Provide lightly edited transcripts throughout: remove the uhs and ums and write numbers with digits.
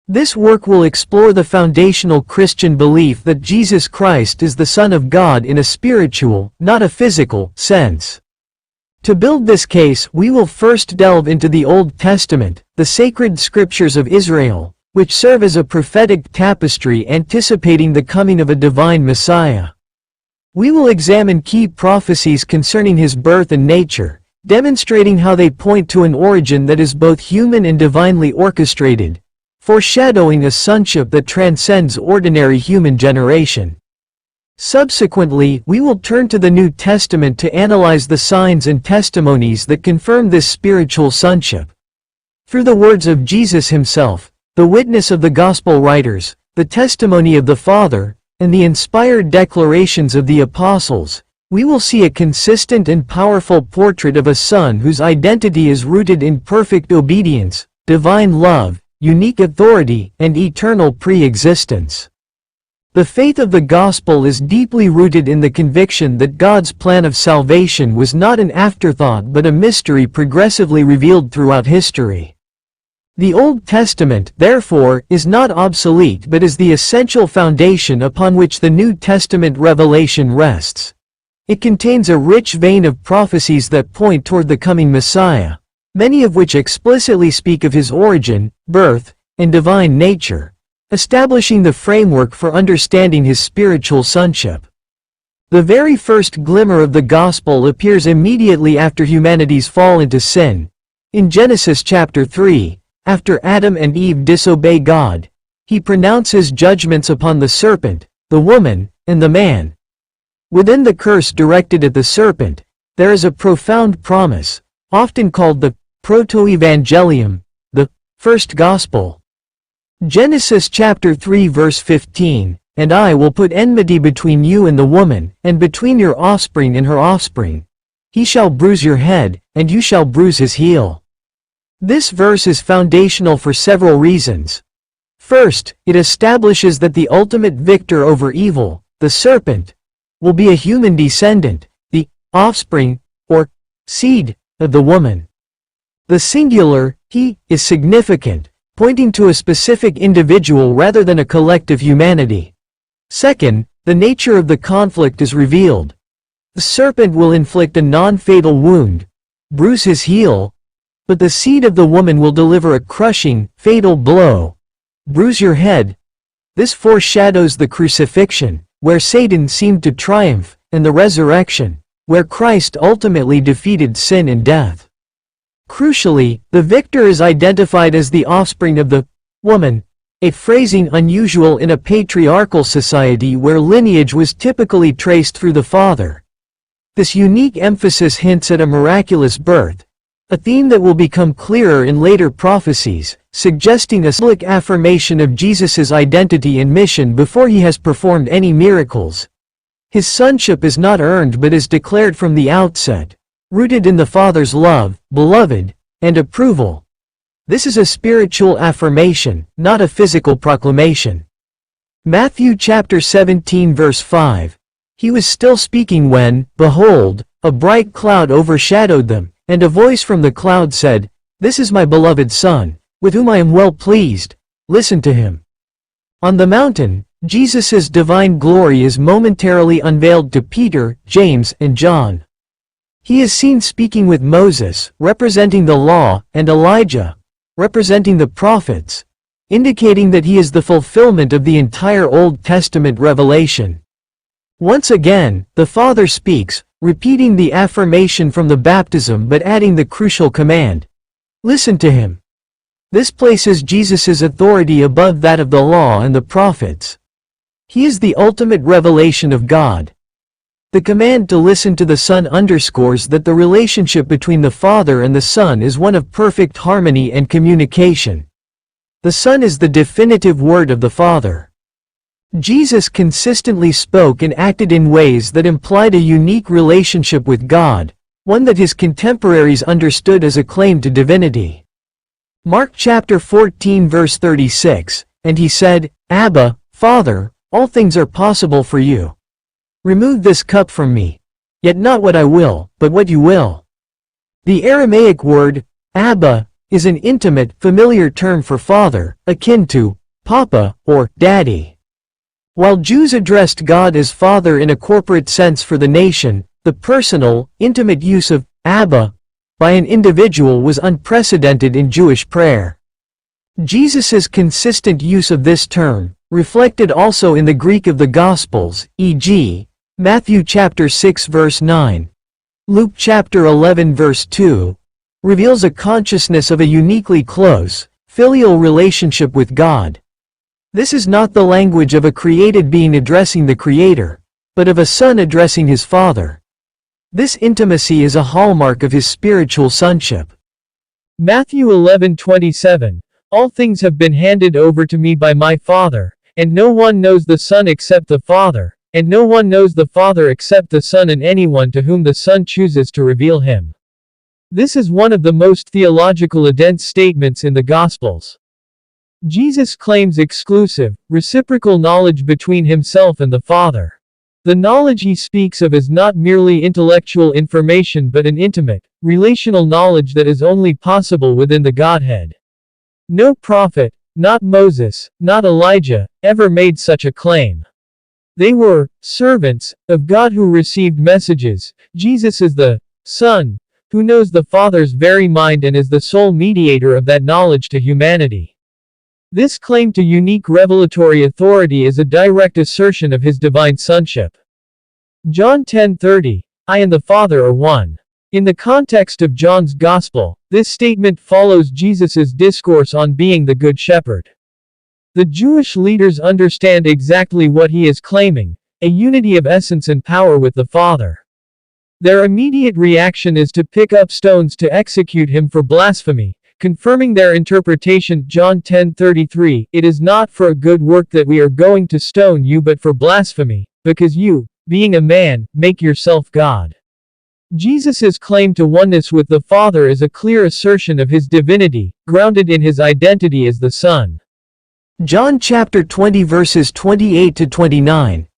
This work will explore the foundational Christian belief that Jesus Christ is the Son of God in a spiritual, not a physical, sense. To build this case, we will first delve into the Old Testament, the sacred scriptures of Israel, which serve as a prophetic tapestry anticipating the coming of a divine Messiah. We will examine key prophecies concerning his birth and nature, demonstrating how they point to an origin that is both human and divinely orchestrated, foreshadowing a sonship that transcends ordinary human generation. Subsequently, we will turn to the New Testament to analyze the signs and testimonies that confirm this spiritual sonship. Through the words of Jesus himself, the witness of the Gospel writers, the testimony of the Father, and the inspired declarations of the Apostles, we will see a consistent and powerful portrait of a Son whose identity is rooted in perfect obedience, divine love, unique authority, and eternal pre-existence. The faith of the Gospel is deeply rooted in the conviction that God's plan of salvation was not an afterthought but a mystery progressively revealed throughout history. The Old Testament, therefore, is not obsolete but is the essential foundation upon which the New Testament revelation rests. It contains a rich vein of prophecies that point toward the coming Messiah, many of which explicitly speak of his origin, birth, and divine nature, establishing the framework for understanding his spiritual sonship. The very first glimmer of the gospel appears immediately after humanity's fall into sin. In Genesis chapter 3, after Adam and Eve disobey God, he pronounces judgments upon the serpent, the woman, and the man. Within the curse directed at the serpent, there is a profound promise, often called the proto-evangelium, the first gospel. Genesis chapter 3 verse 15, "And I will put enmity between you and the woman, and between your offspring and her offspring. He shall bruise your head, and you shall bruise his heel." This verse is foundational for several reasons. First, it establishes that the ultimate victor over evil, the serpent, will be a human descendant, the offspring, or seed, of the woman. The singular, he, is significant, pointing to a specific individual rather than a collective humanity. Second, the nature of the conflict is revealed. The serpent will inflict a non-fatal wound, bruise his heel, but the seed of the woman will deliver a crushing, fatal blow, bruise your head. This foreshadows the crucifixion, where Satan seemed to triumph, and the resurrection, where Christ ultimately defeated sin and death. Crucially, the victor is identified as the offspring of the woman, a phrasing unusual in a patriarchal society where lineage was typically traced through the father. This unique emphasis hints at a miraculous birth, a theme that will become clearer in later prophecies, suggesting a symbolic affirmation of Jesus' identity and mission before he has performed any miracles. His sonship is not earned but is declared from the outset, rooted in the Father's love, beloved, and approval. This is a spiritual affirmation, not a physical proclamation. Matthew chapter 17 verse 5. He was still speaking when, behold, a bright cloud overshadowed them, and a voice from the cloud said, "This is my beloved Son, with whom I am well pleased, listen to him." On the mountain, Jesus' divine glory is momentarily unveiled to Peter, James, and John. He is seen speaking with Moses, representing the law, and Elijah, representing the prophets, indicating that he is the fulfillment of the entire Old Testament revelation. Once again, the Father speaks, repeating the affirmation from the baptism but adding the crucial command, "Listen to him." This places Jesus' authority above that of the law and the prophets. He is the ultimate revelation of God. The command to listen to the Son underscores that the relationship between the Father and the Son is one of perfect harmony and communication. The Son is the definitive word of the Father. Jesus consistently spoke and acted in ways that implied a unique relationship with God, one that his contemporaries understood as a claim to divinity. Mark chapter 14 verse 36, "And he said, Abba, Father, all things are possible for you. Remove this cup from me. Yet not what I will, but what you will." The Aramaic word, Abba, is an intimate, familiar term for father, akin to Papa or Daddy. While Jews addressed God as Father in a corporate sense for the nation, the personal, intimate use of Abba by an individual was unprecedented in Jewish prayer. Jesus' consistent use of this term, reflected also in the Greek of the Gospels, e.g., Matthew chapter 6 verse 9, Luke chapter 11 verse 2, reveals a consciousness of a uniquely close, filial relationship with God. This is not the language of a created being addressing the Creator, but of a son addressing his Father. This intimacy is a hallmark of his spiritual sonship. Matthew 11:27, All things have been handed over to me by my Father, and no one knows the Son except the Father, and no one knows the Father except the Son and anyone to whom the Son chooses to reveal him. This is one of the most theological dense statements in the Gospels. Jesus claims exclusive, reciprocal knowledge between himself and the Father. The knowledge he speaks of is not merely intellectual information but an intimate, relational knowledge that is only possible within the Godhead. No prophet, not Moses, not Elijah, ever made such a claim. They were servants of God who received messages. Jesus is the Son, who knows the Father's very mind and is the sole mediator of that knowledge to humanity. This claim to unique revelatory authority is a direct assertion of his divine sonship. John 10:30, I and the Father are one. In the context of John's Gospel, this statement follows Jesus' discourse on being the Good Shepherd. The Jewish leaders understand exactly what he is claiming, a unity of essence and power with the Father. Their immediate reaction is to pick up stones to execute him for blasphemy, confirming their interpretation. John 10:33, It is not for a good work that we are going to stone you but for blasphemy, because you, being a man, make yourself God. Jesus' claim to oneness with the Father is a clear assertion of his divinity, grounded in his identity as the Son. John chapter 20 verses 28 to 29.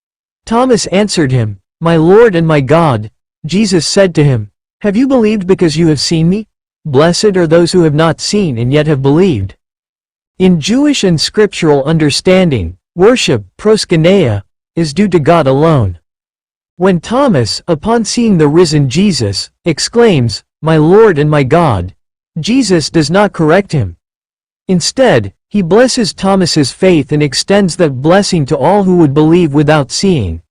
Thomas answered him, My Lord and my God. Jesus said to him, Have you believed because you have seen me? Blessed are those who have not seen and yet have believed. In Jewish and scriptural understanding, worship, proskunea, is due to God alone. When Thomas, upon seeing the risen Jesus, exclaims, My Lord and my God, Jesus does not correct him. Instead, he blesses Thomas's faith and extends that blessing to all who would believe without seeing.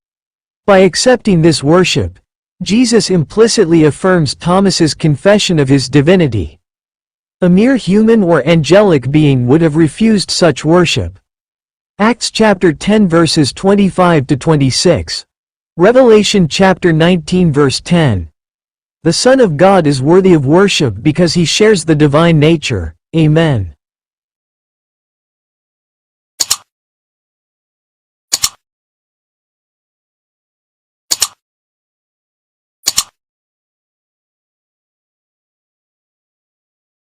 By accepting this worship, Jesus implicitly affirms Thomas's confession of his divinity. A mere human or angelic being would have refused such worship. Acts chapter 10 verses 25 to 26. Revelation chapter 19 verse 10. The Son of God is worthy of worship because he shares the divine nature. Amen.